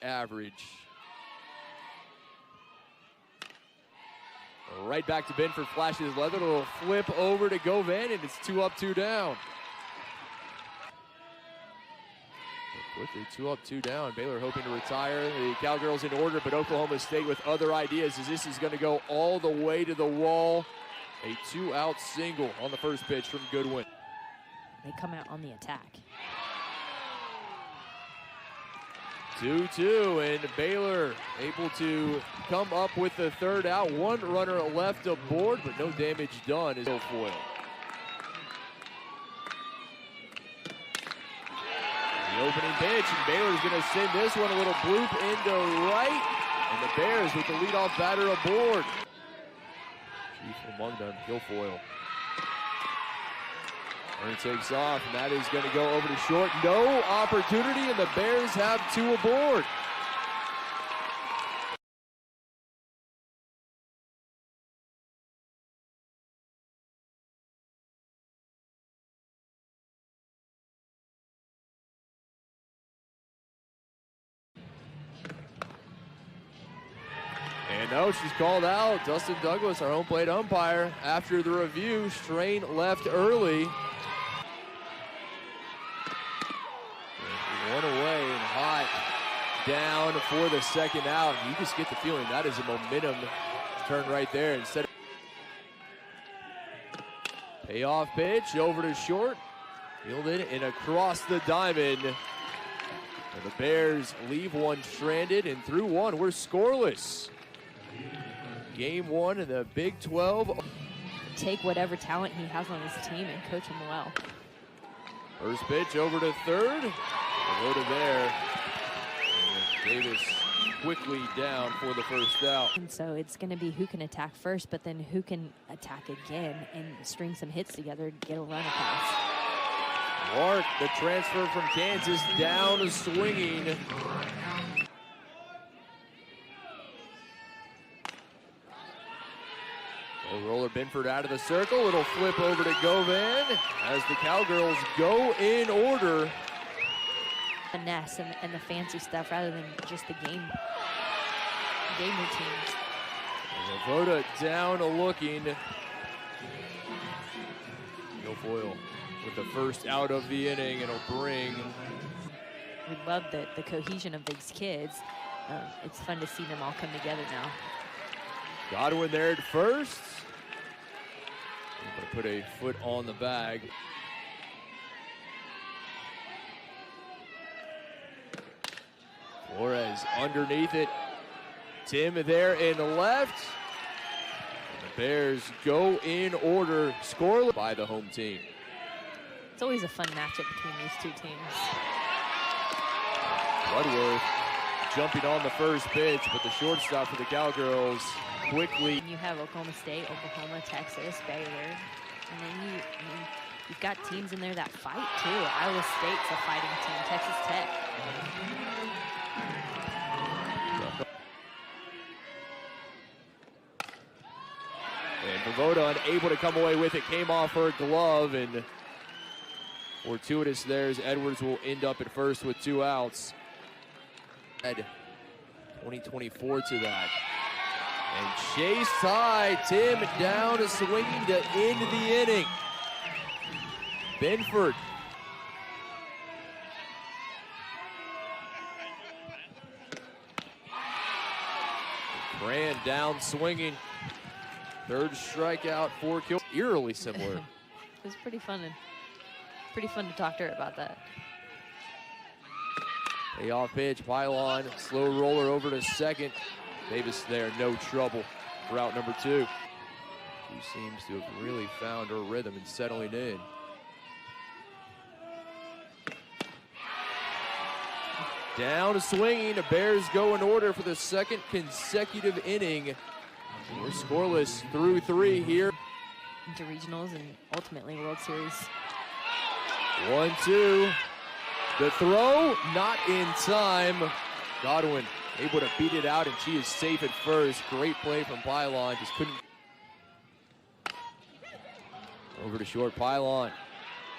average. Right back to Benford, flashes leather, a little flip over to Govan, and it's 2 up, 2 down. Quickly, 2 up, 2 down. Baylor hoping to retire. The Cowgirls in order, but Oklahoma State with other ideas as this is going to go all the way to the wall. A 2-out single on the first pitch from Goodwin. They come out on the attack. 2-2, and Baylor able to come up with the third out. One runner left aboard, but no damage done is foil. The opening pitch, and Baylor's going to send this one a little bloop into right, and the Bears with the leadoff batter aboard. Chief among them, Guilfoyle. Turn takes off, and that is going to go over to short. No opportunity, and the Bears have 2 aboard. And no, she's called out. Dustin Douglas, our home plate umpire, after the review, strain left early. One away and hot down for the second out. You just get the feeling that is a momentum turn right there. Instead of payoff pitch over to short, fielded and across the diamond. And the Bears leave one stranded, and through one, we're scoreless. Game 1 in the Big 12. Take whatever talent he has on his team and coach him well. First pitch over to third. Over there. And Davis quickly down for the first out. And so it's going to be who can attack first, but then who can attack again and string some hits together to get a run across. Clark, the transfer from Kansas, down swinging. Roller Benford out of the circle. Little flip over to Govan as the Cowgirls go in order. Finesse and the fancy stuff rather than just the game routines. Voda down looking. Guilfoyle with the first out of the inning. It'll bring. We love the cohesion of these kids. It's fun to see them all come together now. Godwin there at first. Going to put a foot on the bag. Flores underneath it. Timm there in the left. And the Bears go in order, scoreless by the home team. It's always a fun matchup between these two teams. Bloodworth jumping on the first pitch, but the shortstop for the Cowgirls quickly. And you have Oklahoma State, Oklahoma, Texas, Baylor, and then you've got teams in there that fight too. Iowa State's a fighting team, Texas Tech. And Voda unable to come away with it, came off her glove, and fortuitous there as Edwards will end up at first with 2 outs. Add 2024 to that. And chase high, Timm down swinging to end the inning. Benford. Brand down swinging. Third strikeout, 4 kills. Eerily similar. It was pretty fun to talk to her about that. Payoff pitch, pylon, slow roller over to second. Davis there, no trouble. Route number 2. She seems to have really found her rhythm and settling in. Down swinging, the Bears go in order for the second consecutive inning. We're scoreless through 3 here. Into regionals and ultimately World Series. 1-2. The throw, not in time. Godwin able to beat it out, and she is safe at first. Great play from Pylon, just couldn't. Over to short, Pylon.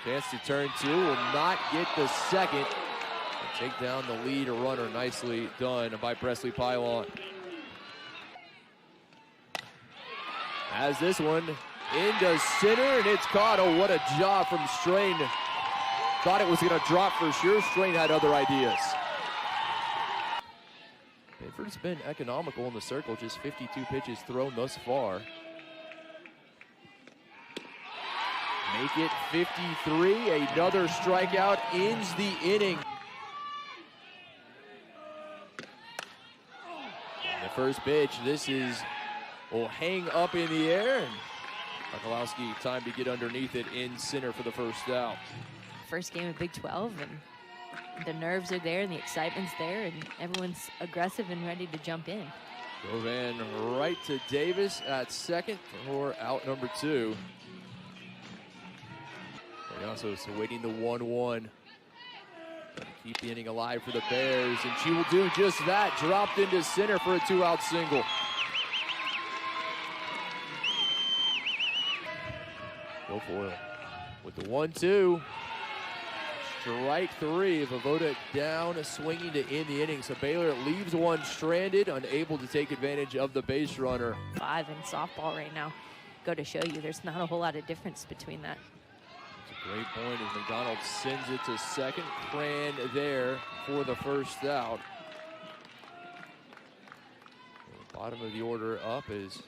Chance to turn 2, will not get the second. Take down the lead runner. Nicely done by Presley Pylon. As this one into center, and it's caught. Oh, what a job from Strain. Thought it was going to drop for sure. Strain had other ideas. Bedford's been economical in the circle, just 52 pitches thrown thus far. Make it 53. Another strikeout ends the inning. The first pitch, this will hang up in the air. And Mikulowski, time to get underneath it in center for the first out. First game of Big 12, and the nerves are there and the excitement's there, and everyone's aggressive and ready to jump in. Govan right to Davis at second for out number 2. Also awaiting the 1-1. Keep the inning alive for the Bears, and she will do just that. Dropped into center for a 2-out single. Guilfoyle with the 1-2. Strike 3. Vovoda down, swinging to end the inning. So Baylor leaves one stranded, unable to take advantage of the base runner. 5 in softball right now. Go to show you there's not a whole lot of difference between that. Great point as McDonald sends it to second. Cran there for the first out. The bottom of the order up is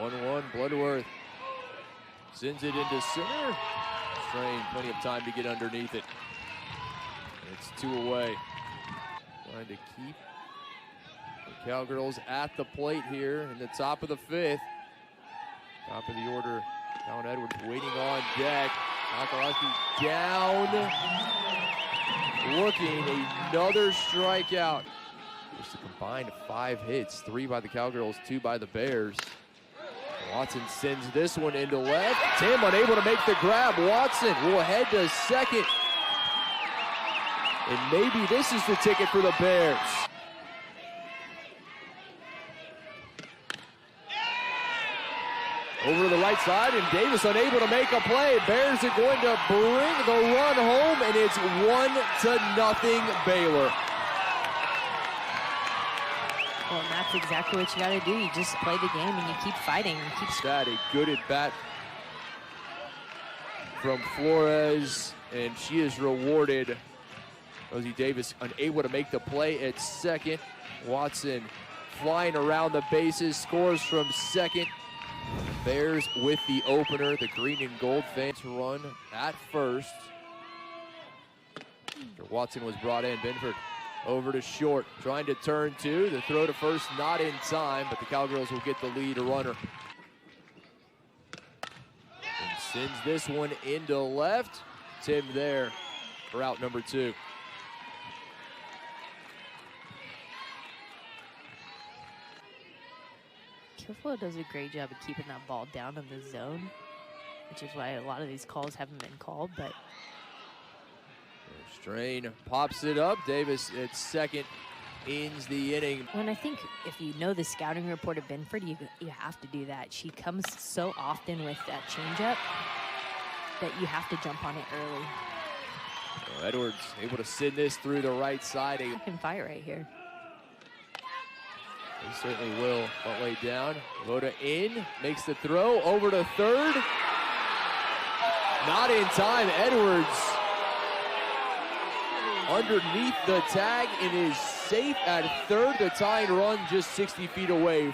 1-1. Bloodworth sends it into center. Strain, plenty of time to get underneath it. It's 2 away. Trying to keep the Cowgirls at the plate here in the top of the 5th. Top of the order, Alan Edwards waiting on deck. Mikulowski down. Looking, another strikeout. Just a combined 5 hits, 3 by the Cowgirls, 2 by the Bears. Watson sends this one into left. Timm unable to make the grab. Watson will head to second. And maybe this is the ticket for the Bears. Over to the right side, and Davis unable to make a play. Bears are going to bring the run home, and it's 1-0 Baylor. Well, and that's exactly what you got to do. You just play the game, and you keep fighting. And keep that a good at bat from Flores, and she is rewarded. Rosie Davis unable to make the play at second. Watson flying around the bases, scores from second. Bears with the opener. The green and gold fans run at first. Watson was brought in. Benford over to short, trying to turn 2. The throw to first not in time, but the Cowgirls will get the lead runner. And sends this one into left. Timm there for out number 2. Guilfoyle does a great job of keeping that ball down in the zone, which is why a lot of these calls haven't been called, but Strain pops it up. Davis at second, ends the inning. And I think if you know the scouting report of Benford, you have to do that. She comes so often with that changeup that you have to jump on it early. Well, Edwards able to send this through the right side. I can fight right here. He certainly will. Butt way down. Voda in, makes the throw over to third. Not in time. Edwards underneath the tag and is safe at third. The tying run just 60 feet away.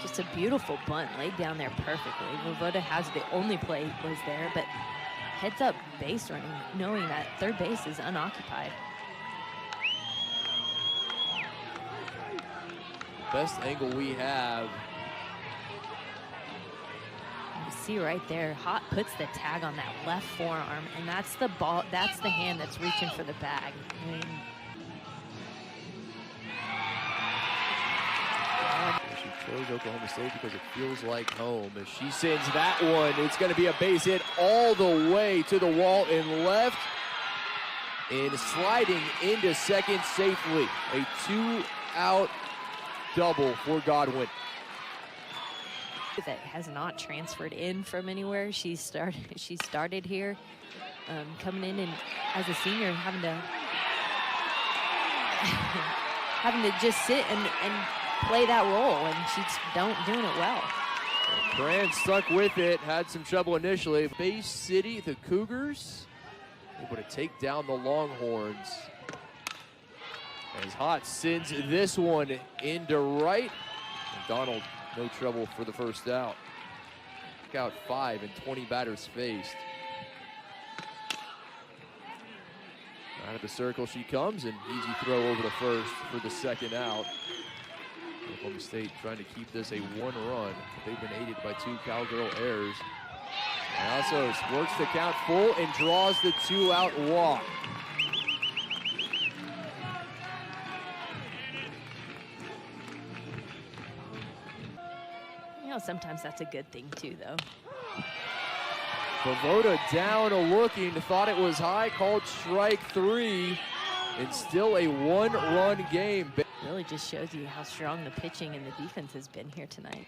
Just a beautiful bunt laid down there perfectly. Voda has the only play was there, but heads up base running, knowing that third base is unoccupied. Best angle we have. You see right there, Hott puts the tag on that left forearm, and that's the ball, that's the hand that's reaching for the bag. I mean, she chose Oklahoma State because it feels like home. As she sends that one, it's going to be a base hit all the way to the wall and left. And sliding into second safely. A 2-out double for Godwin. that has not transferred in from anywhere. She started here, coming in and as a senior having to just sit and play that role, and she's doing it well. Grant stuck with it, had some trouble initially. Bay City, the Cougars, able to take down the Longhorns. As Hot sends this one into right. McDonald, no trouble for the first out. Out 5 and 20 batters faced. Out of the circle she comes, and easy throw over to first for the second out. Oklahoma State trying to keep this a 1 run. They've been aided by 2 Cowgirl errors. And also works the count full and draws the 2-out walk. You know, sometimes that's a good thing too, though. Bavoda down looking, thought it was high, called strike 3, and still a 1-run game. Really just shows you how strong the pitching and the defense has been here tonight.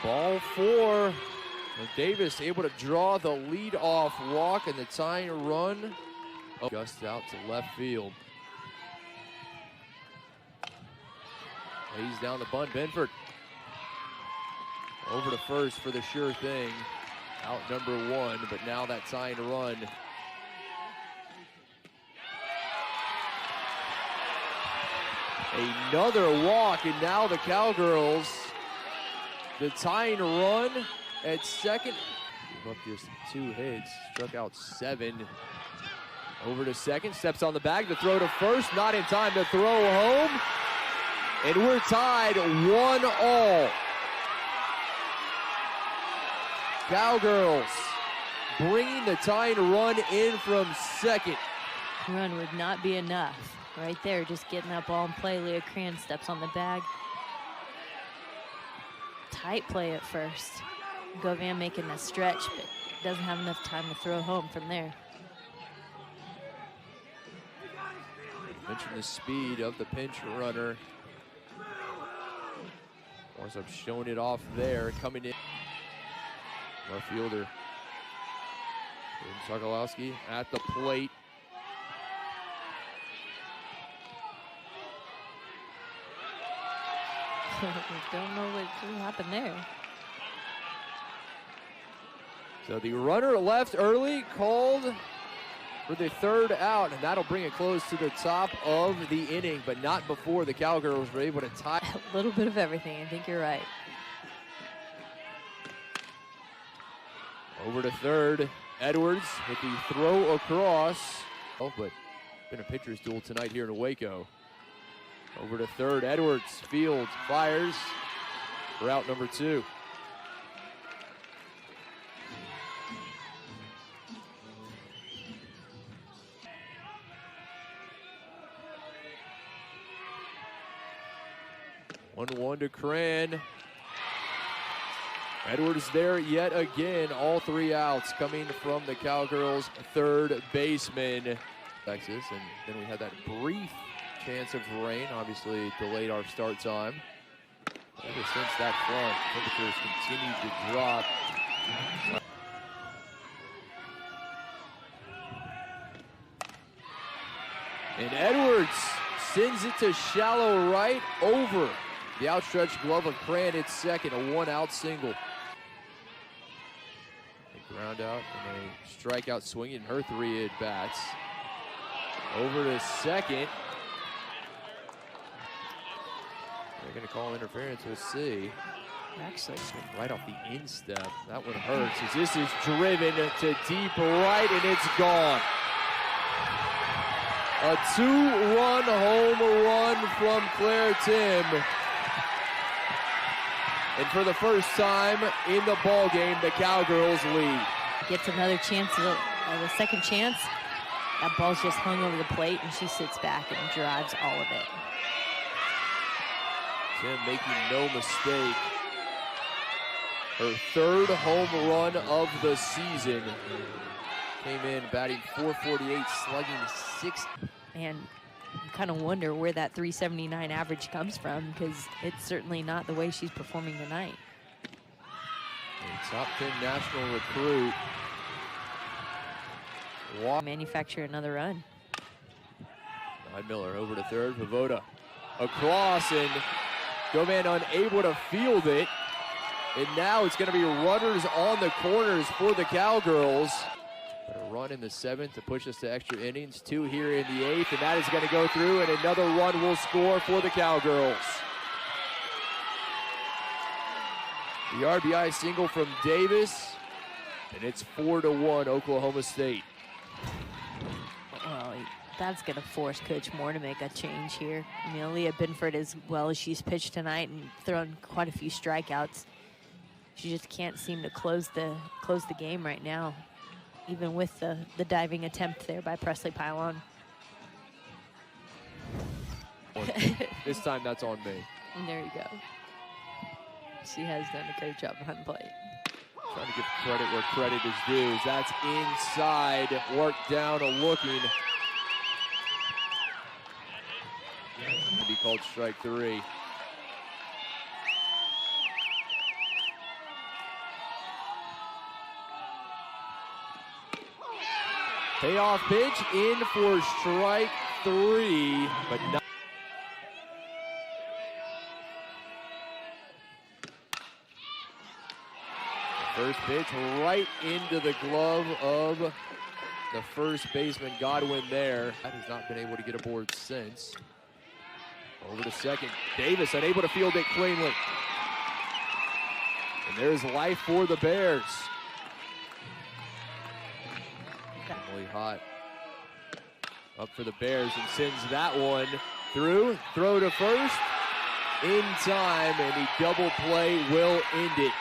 Ball 4. And Davis able to draw the lead-off walk and the tying run. Just out to left field. Lays down the bunt. Benford over to first for the sure thing. Out number 1, but now that tying run. Another walk, and now the Cowgirls, the tying run at second. Gave up just 2 hits, struck out 7. Over to second, steps on the bag, the throw to first, not in time to throw home. And we're tied 1-1. Cowgirls bringing the tying run in from second. Run would not be enough. Right there, just getting that ball in play. Leah Cran steps on the bag. Tight play at first. Govan making a stretch, but doesn't have enough time to throw home from there. Mentioned the speed of the pinch runner. Winds up showing it off there, coming in. Left fielder Sokolowski at the plate. Don't know what happened there. So the runner left early, called for the 3rd out, and that'll bring it close to the top of the inning, but not before the Cowgirls were able to tie. A little bit of everything, I think you're right. Over to third, Edwards with the throw across. Oh, but been a pitcher's duel tonight here in Waco. Over to third, Edwards fields, fires for out number 2. One to Cran. Edwards there yet again. All 3 outs coming from the Cowgirls' third baseman. Texas, and then we had that brief chance of rain, obviously delayed our start time. Ever since that front, temperatures continue to drop. And Edwards sends it to shallow right over the outstretched glove of Cran. It's second, a 1-out single. A ground out and a strikeout swing in her 3 at-bats. Over to second. They're going to call interference. We'll see. Actually, right off the instep. That one hurts as this is driven to deep right, and it's gone. A 2-run home run from Claire Timm. And for the first time in the ballgame, the Cowgirls lead. Gets another chance, a second chance. That ball's just hung over the plate, and she sits back and drives all of it. Timm making no mistake. Her 3rd home run of the season. Came in batting .448, slugging 6. And You kind of wonder where that 379 average comes from, because it's certainly not the way she's performing tonight. A top 10 national recruit. Manufacture another run. Miller over to third. Voda across, and Govan unable to field it. And now it's going to be runners on the corners for the Cowgirls. But a run in the 7th to push us to extra innings. 2 here in the 8th, and that is going to go through, and another run will score for the Cowgirls. The RBI single from Davis, and it's 4-1 Oklahoma State. Well, that's going to force Coach Moore to make a change here. I mean, Aaliyah Binford, as well as she's pitched tonight and thrown quite a few strikeouts, she just can't seem to close the game right now, even with the diving attempt there by Presley Pylon. This time that's on me. And there you go. She has done a great job behind the plate. Trying to give credit where credit is due. That's inside, worked down, looking. To be called strike 3. Payoff pitch in for strike 3, but not. First pitch right into the glove of the first baseman, Godwin there. That has not been able to get aboard since. Over to second. Davis unable to field it cleanly. And there's life for the Bears. Emily Hott up for the Bears and sends that one through. Throw to first in time, and the double play will end it.